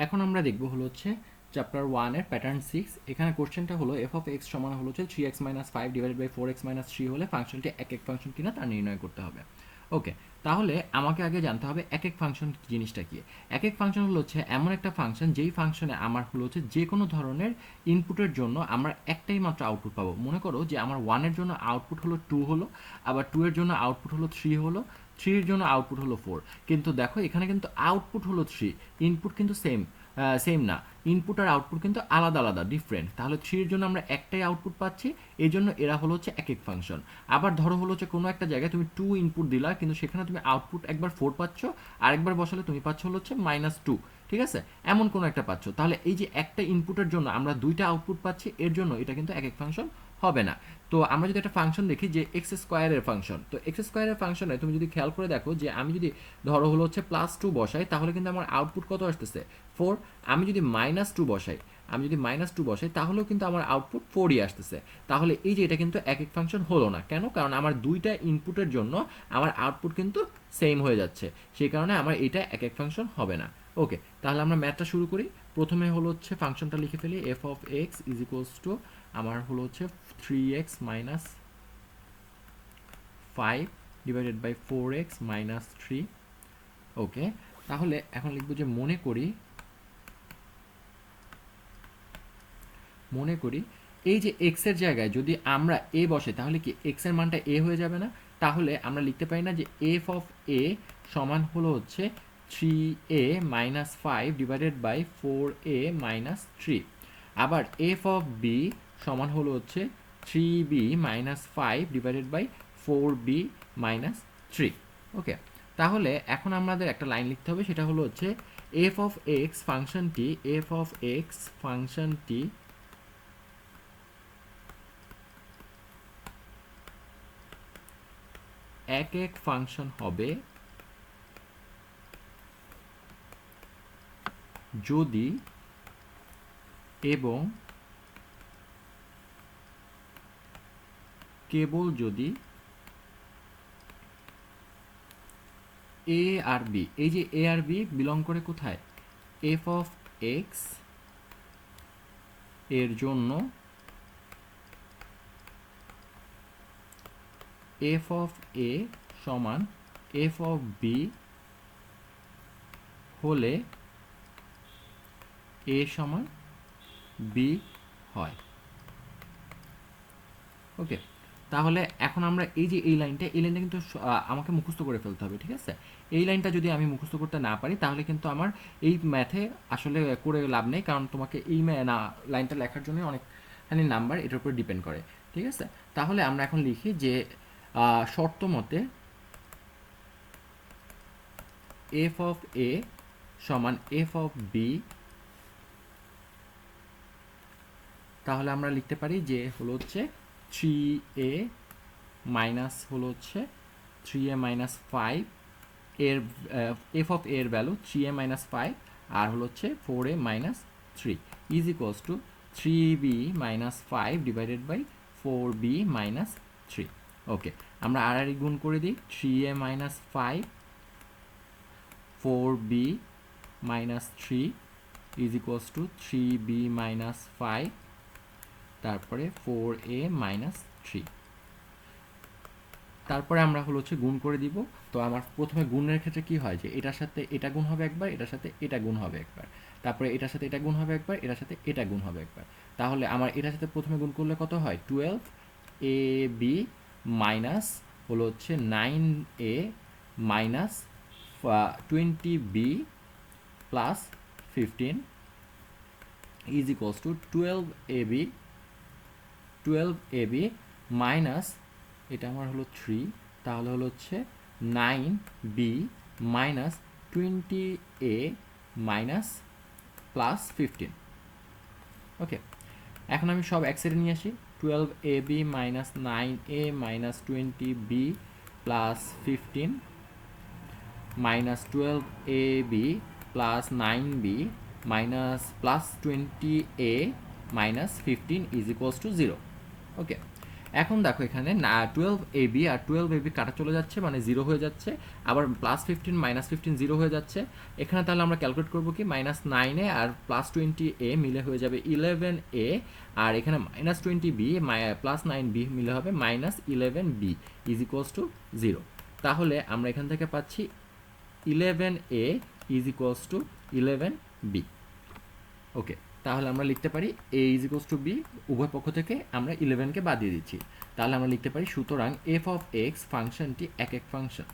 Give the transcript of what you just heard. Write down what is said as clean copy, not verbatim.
এখন আমরা দেখব হলো হচ্ছে চ্যাপ্টার 1 এর প্যাটার্ন 6। এখানে কোশ্চেনটা হলো f of x সমান হলো হচ্ছে 3x - 5 ডিভাইডেড বাই 4x - 3 হলে ফাংশনটি এক এক ফাংশন কিনা তা নির্ণয় করতে হবে। ওকে, তাহলে আমাকে আগে জানতে হবে এক এক ফাংশন জিনিসটা কি। এক এক ফাংশন হলো হচ্ছে এমন একটা ফাংশন যেই ফাংশনে আমার হলো হচ্ছে যে কোনো ধরনের ইনপুটের জন্য আমরা একটাই মাত্র আউটপুট পাবো। মনে করো যে আমার 1 এর জন্য আউটপুট হলো 2 হলো, আবার 2 এর জন্য আউটপুট হলো 3 হলো, 3 এর জন্য আউটপুট হলো 4। কিন্তু দেখো এখানে কিন্তু আউটপুট হলো 3, ইনপুট কিন্তু সেম না। ইনপুট আর আউটপুট কিন্তু আলাদা আলাদা, ডিফারেন্ট। তাহলে 3 এর জন্য আমরা একটাই আউটপুট পাচ্ছি, এই জন্য এরা হলো হচ্ছে এক এক ফাংশন। আবার ধরো হলো হচ্ছে কোনো একটা জায়গায় তুমি 2 ইনপুট দিলা, কিন্তু সেখানে তুমি আউটপুট একবার 4 পাচ্ছ, আরেকবার বসালে তুমি পাচ্ছ হলো হচ্ছে -2, ঠিক আছে? এমন কোনো একটা পাচ্ছ। তাহলে এই যে একটা ইনপুটের জন্য আমরা দুইটা আউটপুট পাচ্ছি, এর জন্য এটা কিন্তু এক এক ফাংশন হবে না। তো আমরা যদি একটা ফাংশন দেখি যে এক্স স্কোয়ারের ফাংশন, তো এক্স স্কোয়ারের ফাংশনে তুমি যদি খেয়াল করে দেখো যে আমি যদি ধরো হলো হচ্ছে +2 বসাই, তাহলে কিন্তু আমার আউটপুট কত আসতেছে? 4। আমি যদি -2 বসাই, তাহলেও কিন্তু আমার আউটপুট 4ই আসতেছে। তাহলে এই যে এটা কিন্তু এক এক ফাংশন হলো না। কেন? কারণ আমার দুইটা ইনপুটের জন্য আমার আউটপুট কিন্তু সেম হয়ে যাচ্ছে, সেই কারণে আমার এটা এক এক ফাংশন হবে না। ওকে, তাহলে আমরা ম্যাথটা শুরু করি। প্রথমে হলো হচ্ছে ফাংশনটা লিখে ফেলি। F of x is equals two আমার হলো হচ্ছে 3x - 5 ডিভাইডেড বাই 4x - 3। ওকে, তাহলে এখন লিখবো যে মনে করি এই যে x এর জায়গায় যদি আমরা a বসে, তাহলে কি x এর মানটা a হয়ে যাবে না? তাহলে আমরা লিখতে পারি না যে f অফ a সমান হলো হচ্ছে 3a - 5 ডিভাইডেড বাই 4a - 3। আবার f অফ b সমান হলো হচ্ছে 3b - 5 ডিভাইডেড বাই 4b - 3। ওকে, তাহলে এখন আমাদের একটা লাইন লিখতে হবে, সেটা হলো হচ্ছে f অফ x ফাংশনটি এক এক ফাংশন হবে যদি এবং কেবল যদি এ আর বি, এই যে এ আর বি বিলং করে কোথায়? এফ অফ এক্স এর জন্য এফ অফ এ সমান এফ অফ বি হলে এ সমান বি হয়। ওকে, তাহলে এখন আমরা এই যে এই লাইনটা কিন্তু আমাকে মুখস্থ করে ফেলতে হবে, ঠিক আছে? এই লাইনটা যদি আমি মুখস্থ করতে না পারি, তাহলে কিন্তু আমার এই ম্যাথে আসলে করে লাভ নেই, কারণ তোমাকে এই লাইনটা লেখার জন্য অনেকখানি নাম্বার এটার উপর ডিপেন্ড করে, ঠিক আছে? তাহলে আমরা এখন লিখি যে শর্ত মতে এফ অফ এ সমান এফ অফ বি। তাহলে আমরা লিখতে পারি যে হলো হচ্ছে 3a মাইনাস হলো হচ্ছে 3a - 5 এর এফ অফ এর ভ্যালু 3a - 5 আর হলো হচ্ছে 4a - 3 is equals to 3b - 5 divided by 4b - 3। Okay, আমরা আর গুণ করে দিই। 3a - 5 4b - 3 is equals to 3b - 5 তারপরে 4a - 3। তারপরে আমরা হলো হচ্ছে গুণ করে দিব। তো আমার প্রথমে গুণের ক্ষেত্রে কি হয় যে এটার সাথে এটা গুণ হবে একবার, এটার সাথে এটা গুণ হবে একবার, তারপরে এটার সাথে এটা গুণ হবে একবার, এটার সাথে এটা গুণ হবে একবার। তাহলে আমার এটার সাথে প্রথমে গুণ করলে কত হয়? 12ab মাইনাস হলো হচ্ছে 9a minus 20b plus 15 is equals two 12ab minus এটা আমার হলো 3, তাহলে হলো হচ্ছে 9b minus 20a minus plus 15। ওকে, এখন আমি সব এক সাইডে নিয়ে আসি। 12ab minus 9a minus 20b plus 15 minus 12ab plus 9b minus plus 20a minus 15 is equals two 0। ওকে, এখন দেখো এখানে না 12ab আর 12ab কাটা চলে যাচ্ছে, মানে 0 হয়ে যাচ্ছে। আবার +15 -15 0 হয়ে যাচ্ছে। এখানে তাহলে আমরা ক্যালকুলেট করবো কি -9a আর +20a মিলে হয়ে যাবে 11a, আর এখানে -20b +9b মিলে হবে -11b ইজ ইকুয়ালস টু 0। তাহলে আমরা এখান থেকে পাচ্ছি 11a is equals two 11b। ওকে, তাহলে আমরা লিখতে পারি a is equals two b, উভয় পক্ষ থেকে আমরা 11কে বাদ দিয়ে দিচ্ছি। তাহলে আমরা লিখতে পারি সুতরাং f অফ x ফাংশনটি এক এক ফাংশন।